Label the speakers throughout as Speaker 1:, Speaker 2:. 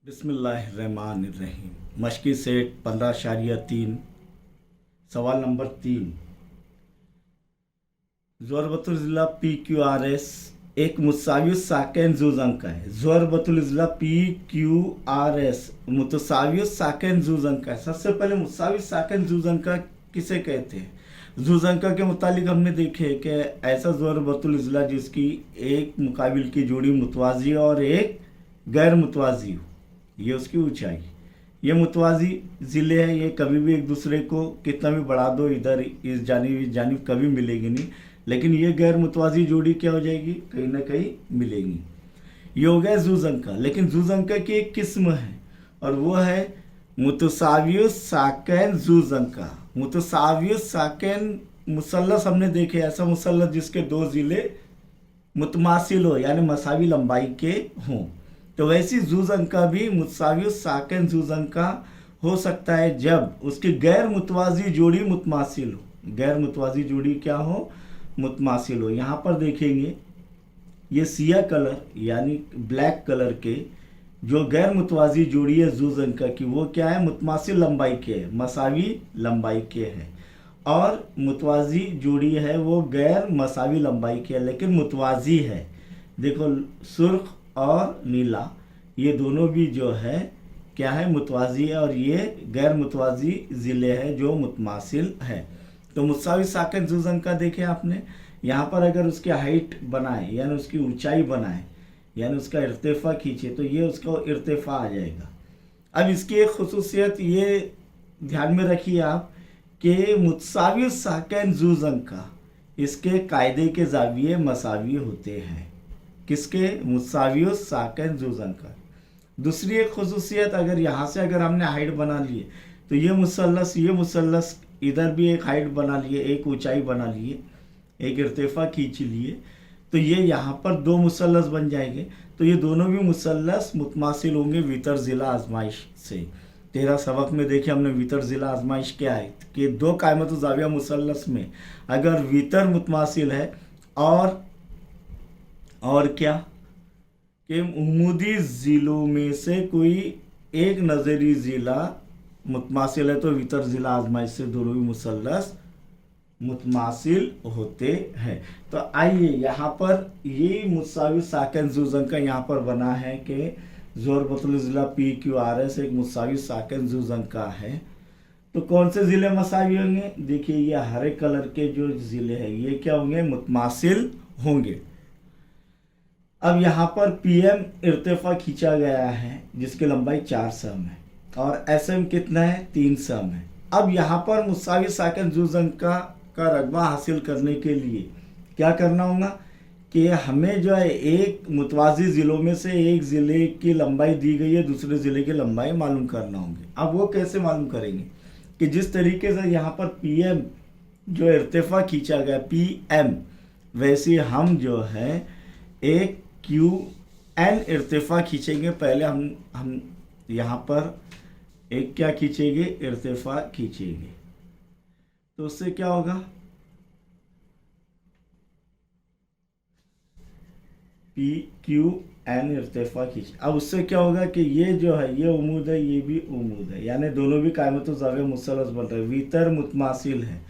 Speaker 1: बिस्मिल्लाहिर्रहमानिर्रहीम। मशकी सेट 15.3 सवाल नंबर 3। ज़रबतुल ज़िला PQRS एक मुतसावी साकेन जुज़ंक है। ज़रबतुल ज़िला PQRS मुतसावी साकेन जुज़ंक है। सबसे पहले मुतसावी साकेन जुज़ंक किसे कहते हैं? जुज़ंका के मुतालिक हमने देखे कि ऐसा ज़रबतुल ज़िला जिसकी एक मुकाबिल की जोड़ी मुतवाज़ी और एक गैर मुतवाज़ी हो, ये उसकी ऊंचाई। ये मुतवाज़ी ज़िले हैं, ये कभी भी एक दूसरे को कितना भी बढ़ा दो, इधर इस जानिब कभी मिलेगी नहीं। लेकिन ये गैर मुतवाज़ी जोड़ी क्या हो जाएगी? कहीं ना कहीं मिलेगी। ये हो गया जुज़ंका। लेकिन जुज़ंका की एक किस्म है और वो है मुतसावी साकेन जुज़ंका। मुतसावी साकेन मुसल्लस हमने देखे, ऐसा मुसल्लस जिसके दो ज़िले मुतमासिल हो यानी मसावी लंबाई के हों। तो वैसी जुज़ंका भी मुतसावी साकेन जुज़ंका हो सकता है जब उसकी गैर मुतवाज़ी जोड़ी मुतमासिल हो। गैर मुतवाज़ी जोड़ी क्या हो? मुतमासिल हो। यहाँ पर देखेंगे ये सिया कलर यानी ब्लैक कलर के जो गैर मुतवाज़ी जोड़ी है जुज़ंका की, वो क्या है? मुतमासिल लंबाई के है, मसावी लंबाई के है। और मुतवाज़ी जोड़ी है वो गैर मसावी लंबाई की है लेकिन मुतवाज़ी है। देखो सुर्ख और नीला ये दोनों भी जो है क्या है? मुतवाज़ी है। और ये गैर मुतवाज़ी ज़िले हैं जो मुतमासिल है। तो मुतसावी साकेन जुज़ंका देखें आपने, यहाँ पर अगर उसकी हाइट बनाए यानी उसकी ऊंचाई बनाए यानी उसका इर्तिफ़ा खींचे तो ये उसका इर्तिफ़ा आ जाएगा। अब इसकी एक खुसूसियत ये ध्यान में रखिए आप कि मुतसावी साकेन जुज़ंका इसके कायदे के ज़ाविये मसावी होते हैं। किसके? मुतसावी साकेन जुज़ंका। दूसरी एक खुसूसियत, अगर यहाँ से अगर हमने हाइट बना लिए तो ये मुसल्लस इधर भी एक हाइट बना लिए, एक ऊंचाई बना लिए, एक इर्तिफ़ा खींच लिए, तो ये यहाँ पर दो मुसल्लस बन जाएंगे। तो ये दोनों भी मुसल्लस मुतमासिल होंगे वितर ज़िला आजमाइश से। 13 सबक में देखे हमने वितर ज़िला आजमाइश क्या है कि दो कायमत ज़ाविया मुसल्लस में अगर वितर मुतमासिल है और क्या कि उमूदी ज़िलों में से कोई एक नज़री ज़िला मुतमासिल है तो वितर ज़िला आजमाइश से दोनों भी मुसल्लस मुतमासिल होते हैं। तो आइए यहाँ पर ये मुतसावी साकेन जुज़ंका यहाँ पर बना है कि ज़रबतुल ज़िला PQRS एक मुतसावी साकेन जुज़ंका है। तो कौन से ज़िले मसावी होंगे? देखिए ये हरे कलर के जो ज़िले हैं ये क्या होंगे? मुतमासिल होंगे। अब यहाँ पर PM इर्तिफ़ा खींचा गया है जिसकी लंबाई 4 सम है और SM कितना है? 3 सम है। अब यहाँ पर मुतसावी साकेन जुज़ंका का रकबा हासिल करने के लिए क्या करना होगा कि हमें जो है एक मुतवाज़ी ज़िलों में से एक ज़िले की लंबाई दी गई है, दूसरे ज़िले की लंबाई मालूम करना होंगे। अब वो कैसे मालूम करेंगे कि जिस तरीके से यहाँ पर PM जो इर्तिफ़ा खींचा गया PM, वैसे हम जो है एक QN इर्तिफ़ा खींचेंगे। पहले हम यहाँ पर एक क्या खींचेंगे? इर्तिफ़ा खींचेंगे। तो उससे क्या होगा? PQN इर्तिफ़ा खींच। अब उससे क्या होगा कि ये जो है ये उमूद है, ये भी उमूद है, यानी दोनों भी कायमत ज़ाविया मुसल्लस बन रहे हैं, वितर मुतमासिल है।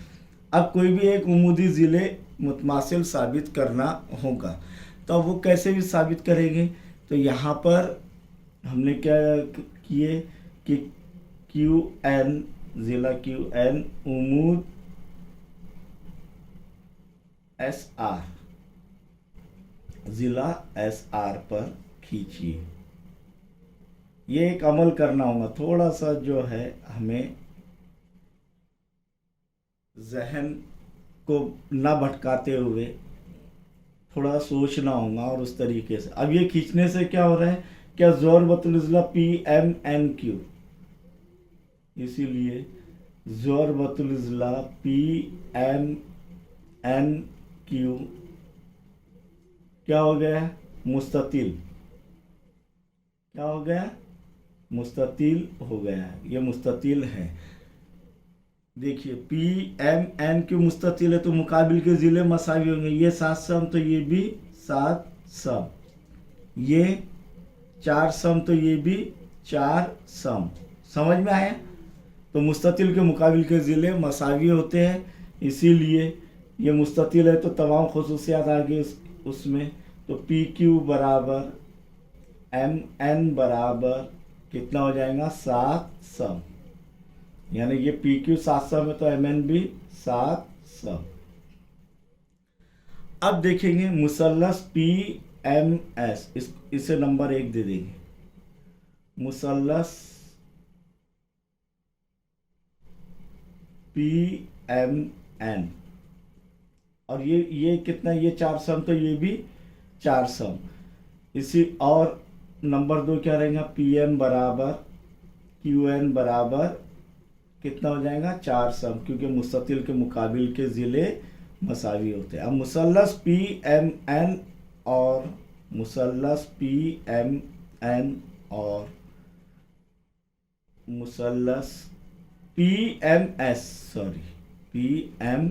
Speaker 1: अब कोई भी एक उमूदी ज़िले मुतमासिल साबित करना होगा। तो अब वो कैसे भी साबित करेंगे? तो यहाँ पर हमने क्या किए कि QN ज़िला QN उमूद SR ज़िला SR पर खींचिए। ये एक अमल करना होगा, थोड़ा सा जो है हमें जहन को ना भटकाते हुए थोड़ा सोचना होगा और उस तरीके से। अब ये खींचने से क्या हो रहा है? क्या ज़रबतुल ज़िला PMNQ, इसीलिए ज़रबतुल ज़िला PMNQ क्या हो गया? मुस्ततिल। क्या हो गया? मुस्ततिल हो गया। ये मुस्ततिल है। देखिए PMNQ मुस्ततिल है तो मुकाबिल के ज़िले मसावी होंगे। ये 7 सम तो ये भी 7 सम, ये 4 सम तो ये भी 4 सम। समझ में आया? तो मुस्ततिल के मुकाबिल के ज़िले मसावी होते हैं, इसीलिए ये मुस्ततिल है तो तमाम खुसूसियात आ गई उसमें। तो पी क्यू बराबर एम एन बराबर कितना हो जाएगा? 7 सम। यानी ये पी क्यू 7 सम है तो एम एन भी 7 सम। अब देखेंगे मुसल्लस पी एम एस, इसे नंबर 1 दे देंगे। मुसल्लस पी एम एन, और ये कितना? ये 4 सम, तो ये भी 4 सम। इसी और नंबर 2 क्या रहेगा? पी एम बराबर क्यू एन बराबर कितना हो जाएगा? 4 सम, क्योंकि मुस्ततिल के मुकाबिल के ज़िले मसावी होते हैं। अब मुसल्लस पी एम एन और मुसल्लस पी एम एन और मुसल्लस P M S, sorry P M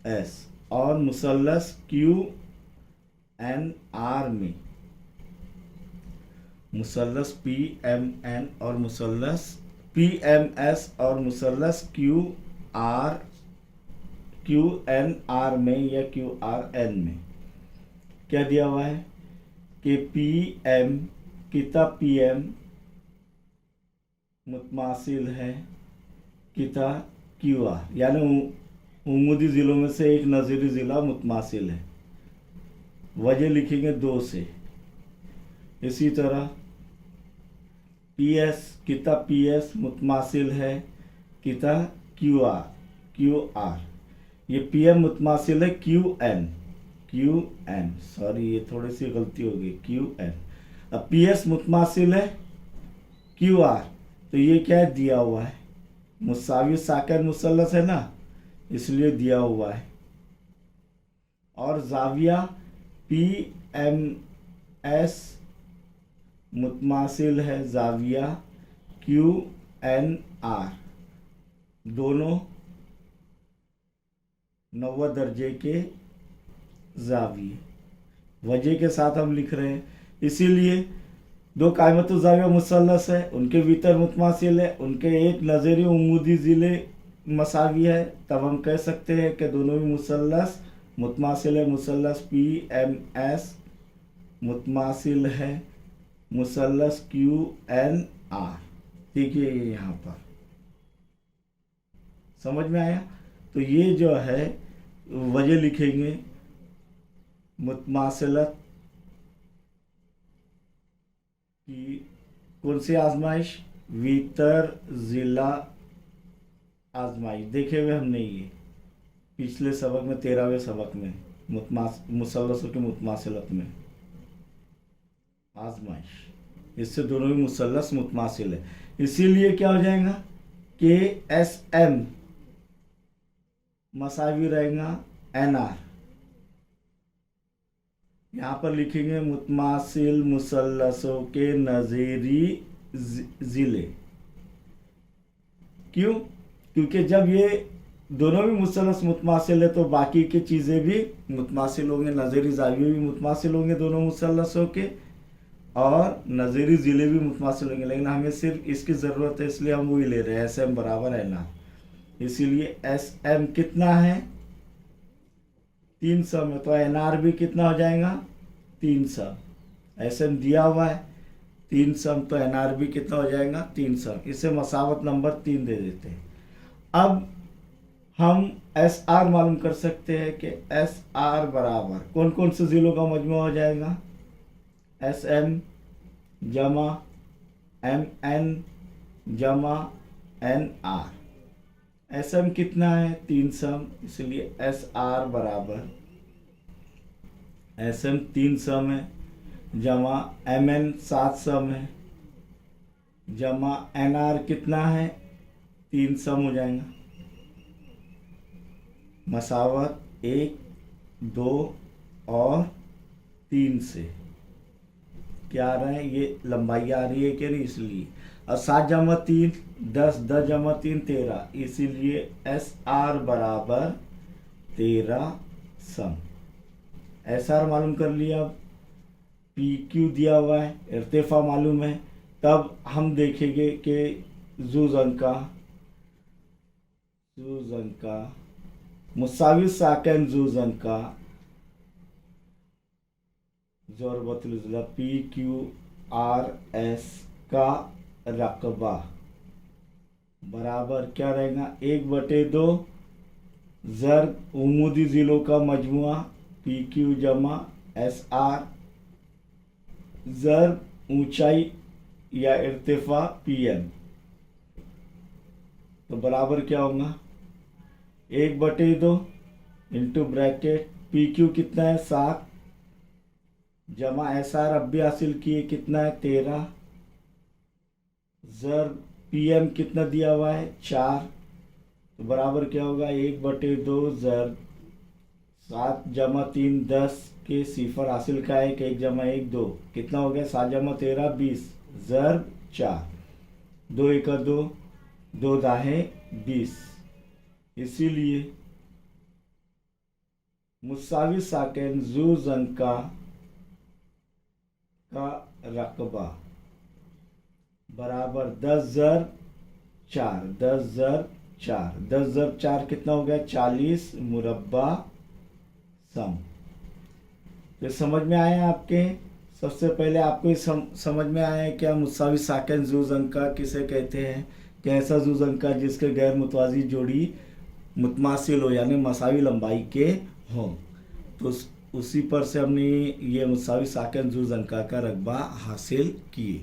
Speaker 1: S और मुसल्लस क्यू एन आर में, मुसल्लस पी एम एन और मुसल्लस पी एम एस और मुसल्लस क्यू एन आर में या क्यू आर एन में क्या दिया हुआ है कि पी एम किता पी एम मुतमासिल है किता क्यू आर, यानी उमूदी ज़िलों में से एक नज़ीरी ज़िला मुतमासिल है। वजह लिखेंगे 2 से। इसी तरह पी एस किता पी एस मुतमासिल है किता क्यू आर, ये पी एम मुतमासिल है क्यू एन, सॉरी ये थोड़ी सी गलती हो गई, क्यू एन। अब पी एस मुतमासिल है क्यू आर, तो ये क्या है? दिया हुआ है, मुसावी साकिन मुसल्लस है ना, इसलिए दिया हुआ है। और जाविया पी एम एस मुतमासिल है जाविया क्यू एन आर, दोनों 90 दर्जे के जाविये। वजह के साथ हम लिख रहे हैं, इसीलिए 2 कायमतु जाविया मुसल्लस है, उनके भीतर मुतमासिल है, उनके एक नज़री उमूदी ज़िले मसावी है, तब हम कह सकते हैं कि दोनों ही मुसल्लस मुतमासिल है। मुसल्लस पी एम एस मुतमासिल है मुसल्लस क्यू एन आर। देखिए ये यहाँ पर समझ में आया? तो ये जो है वजह लिखेंगे मुतमासिलत की कौन सी आजमाइश? वितर ज़िला आजमाइश। देखे हुए हमने ये पिछले सबक में 13वें सबक में मुसल्लसों की मुतमासिलत में आजमाइश, इससे दोनों ही मुसल्लस मुतमासिल है, इसीलिए क्या हो जाएगा कि एस एम मसावी रहेगा एन आर। यहाँ पर लिखेंगे मुतमासिल मुसल्लसों के नज़ीरी ज़िले। क्यों? क्योंकि जब ये दोनों भी मुसल्लस मुतमासिल है तो बाकी की चीज़ें भी मुतमासिल होंगे, नज़ीरी ज़ाविये भी मुतमासिल होंगे दोनों मुसल्लसों के, और नज़ीरी ज़िले भी मुतमासिल होंगे। लेकिन हमें सिर्फ इसकी ज़रूरत है, इसलिए हम वही ले रहे हैं, एस एम बराबर एन आर। इसीलिए एस एम कितना है? 3 सम है, तो एन आर भी कितना हो जाएगा? 3 सम। एस एम दिया हुआ है 3 सम, तो एन आर भी कितना हो जाएगा? 3 सम। इसे मसावत नंबर 3 दे देते हैं। अब हम एस आर मालूम कर सकते हैं कि एस आर बराबर कौन कौन से ज़िलों का मजमूआ हो जाएगा? एस एम जमा एम एन जमा एन आर। एस एम कितना है? 3 सम, इसलिए एस आर बराबर एस एम 3 सम है जमा एम एन 7 सम है जमा एन आर कितना है? 3 सम हो जाएगा। मसावत 1, 2 और 3 से क्या आ रहा है? ये लंबाई आ रही है कि नहीं, इसलिए। और 7 जमा 3 10, 10 जमा 3 13, इसीलिए एस आर बराबर 13 सम। एस आर मालूम कर लिया। अब पी क्यू दिया हुआ है, इर्तिफा मालूम है, तब हम देखेंगे कि जुजंका मुसावी साकन जुजंका ज़रबतुल PQRS का रकबा बराबर क्या रहेगा, 1/2 ज़रब उमूदी ज़िलों का मजमुआ PQ जमा SR ज़रब ऊंचाई या इर्तिफा PM। तो बराबर क्या होगा, 1/2 इंटू ब्रैकेट PQ कितना है 7 जमा SR अब भी हासिल किए कितना है 13 ज़रब PM कितना दिया हुआ है 4। तो बराबर क्या होगा, 1/2 ज़रब 7 जमा 3 10 के सिफर हासिल का है कि 1 जमा 1 2 कितना हो गया 7 जमा 13 20 ज़रब 4 2 1 2 2 दाहे 20। इसीलिए मुसावी साकिन जू ज़ंका का रकबा बराबर 10 ज़रब 4 10 ज़रब 4 10 ज़रब 4 कितना हो गया 40 मुरब्बा सम। तो समझ में आया आपके, सबसे पहले आपको समझ में आया है क्या मुसावी साकिन जुज़ंका किसे कहते हैं, कि ऐसा जुज़ंका जिसके गैर मुतवाज़ी जोड़ी मुतमासिल हो यानी मसावी लंबाई के हों। तो उसी पर से हमने ये मुसावी साकिन जुज़ंका का रकबा हासिल किए।